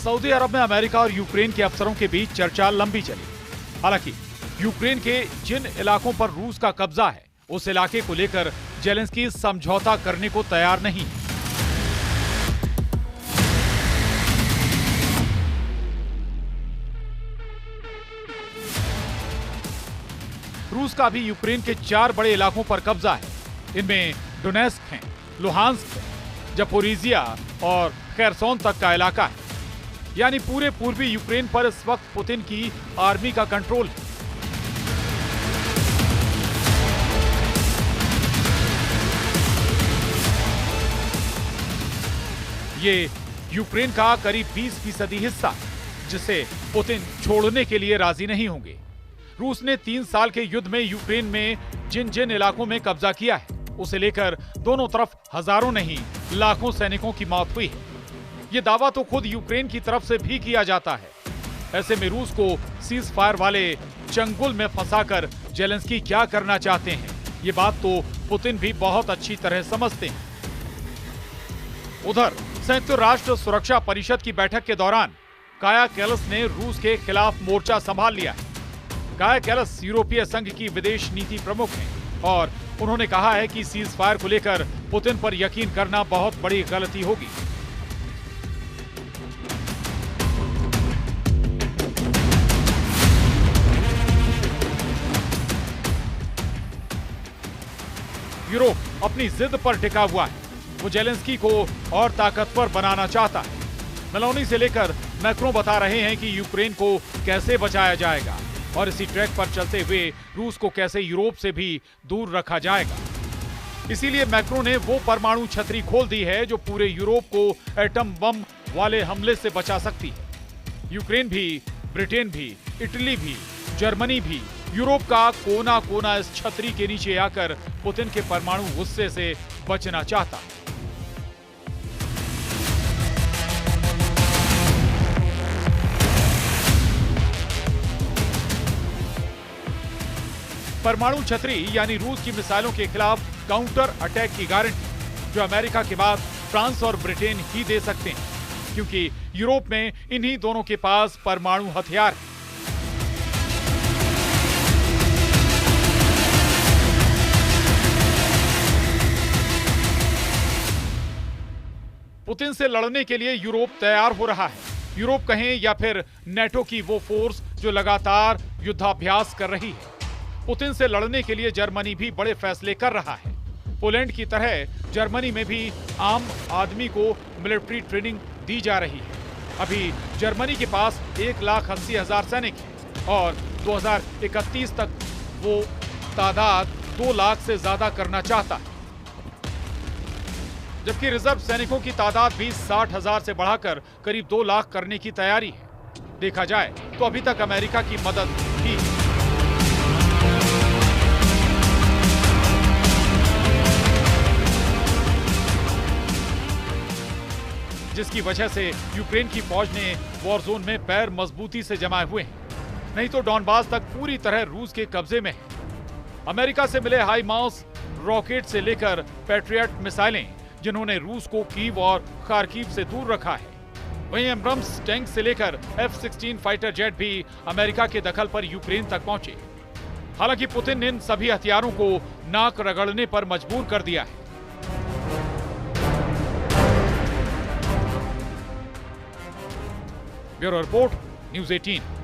Saudi अरब में America और Ukraine के अफसरों के बीच चर्चा लंबी चली। हालांकि यूक्रेन के जिन इलाकों पर रूस का कब्जा है, उस इलाके को लेकर जेलेंस्की समझौता करने को तैयार नहीं। रूस का भी यूक्रेन के 4 बड़े इलाकों पर कब्जा है। इनमें डोनेस्क है, लुहांस्क है, जपोरिजिया और खेरसोन तक का इलाका है। यानी पूरे पूर्वी यूक्रेन पर इस वक्त पुतिन की आर्मी का कंट्रोल है। ये यूक्रेन का करीब 20% हिस्सा, जिसे पुतिन छोड़ने के लिए राजी नहीं होंगे। रूस ने 3 साल के युद्ध में यूक्रेन में जिन जिन इलाकों में कब्जा किया है, उसे लेकर दोनों तरफ हजारों नहीं लाखों सैनिकों की मौत हुई है। ये दावा तो खुद यूक्रेन की तरफ से भी किया जाता है। ऐसे में रूस को सीज फायर वाले चंगुल में फंसाकर जेलेंस्की क्या करना चाहते हैं, ये बात तो पुतिन भी बहुत अच्छी तरह समझते हैं। उधर संयुक्त राष्ट्र सुरक्षा परिषद की बैठक के दौरान काया कैलस ने रूस के खिलाफ मोर्चा संभाल लिया है। काया कैलस यूरोपीय संघ की विदेश नीति प्रमुख हैं और उन्होंने कहा है कि सीज फायर को लेकर पुतिन पर यकीन करना बहुत बड़ी गलती होगी। यूरोप अपनी जिद पर टिका हुआ है। वो जेलेंस्की को और ताकतवर बनाना चाहता है। मेलोनी से लेकर मैक्रों बता रहे हैं कि यूक्रेन को कैसे बचाया जाएगा और इसी ट्रैक पर चलते हुए रूस को कैसे यूरोप से भी दूर रखा जाएगा। इसीलिए मैक्रों ने वो परमाणु छतरी खोल दी है जो पूरे यूरोप को एटम बम वाले हमले से बचा सकती है। यूक्रेन भी, ब्रिटेन भी, इटली भी, जर्मनी भी, यूरोप का कोना कोना इस छतरी के नीचे आकर पुतिन के परमाणु गुस्से से बचना चाहता है। परमाणु छतरी यानी रूस की मिसाइलों के खिलाफ काउंटर अटैक की गारंटी जो अमेरिका के बाद फ्रांस और ब्रिटेन ही दे सकते हैं, क्योंकि यूरोप में इन्हीं दोनों के पास परमाणु हथियार है। पुतिन से लड़ने के लिए यूरोप तैयार हो रहा है। यूरोप कहें या फिर नेटो की वो फोर्स जो लगातार युद्धाभ्यास कर रही है। पुतिन से लड़ने के लिए जर्मनी भी बड़े फैसले कर रहा है। पोलैंड की तरह जर्मनी में भी आम आदमी को मिलिट्री ट्रेनिंग दी जा रही है। अभी जर्मनी के पास 1,80,000 सैनिक हैं और 2031 तक वो तादाद 2 लाख से ज्यादा करना चाहता है। जबकि रिजर्व सैनिकों की तादाद भी 60,000 से बढ़ाकर करीब 2 लाख करने की तैयारी है। देखा जाए तो अभी तक अमेरिका की मदद ही है। जिसकी वजह से यूक्रेन की फौज ने वॉर जोन में पैर मजबूती से जमाए हुए हैं। नहीं तो डॉनबास तक पूरी तरह रूस के कब्जे में है। अमेरिका से मिले हाईमार्स रॉकेट से लेकर पैट्रियट मिसाइलें जिन्होंने रूस को कीव और खार्किव से दूर रखा है। वहीं एब्रम्स टैंक से लेकर F-16 फाइटर जेट भी अमेरिका के दखल पर यूक्रेन तक पहुंचे। हालांकि पुतिन ने इन सभी हथियारों को नाक रगड़ने पर मजबूर कर दिया है। Bureau report, news 18।